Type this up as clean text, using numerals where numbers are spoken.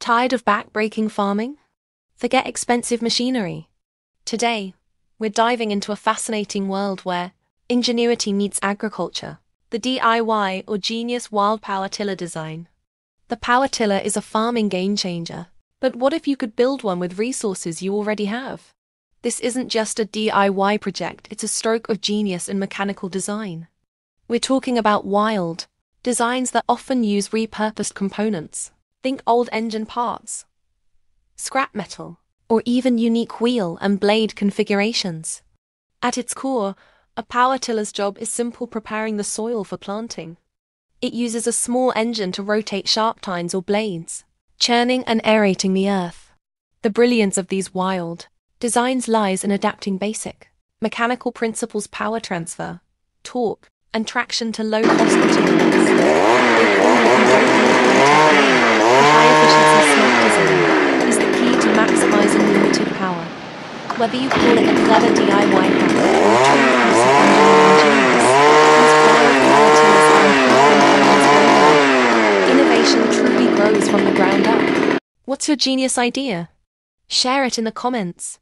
Tired of back-breaking farming? Forget expensive machinery. Today, we're diving into a fascinating world where ingenuity meets agriculture. The DIY or Genius Wild Power Tiller design. The power tiller is a farming game-changer. But what if you could build one with resources you already have? This isn't just a DIY project, it's a stroke of genius in mechanical design. We're talking about wild designs that often use repurposed components. Think old engine parts, scrap metal, or even unique wheel and blade configurations. At its core, a power tiller's job is simple: preparing the soil for planting. It uses a small engine to rotate sharp tines or blades, churning and aerating the earth. The brilliance of these wild designs lies in adapting basic mechanical principles: power transfer, torque, and traction to low-cost materials. The high-efficiency smart design is the key to maximizing limited power. Whether you call it a clever DIY hack or a true piece of engineering genius, these wild power tillers are improving farmers worldwide. Innovation truly grows from the ground up. What's your genius idea? Share it in the comments.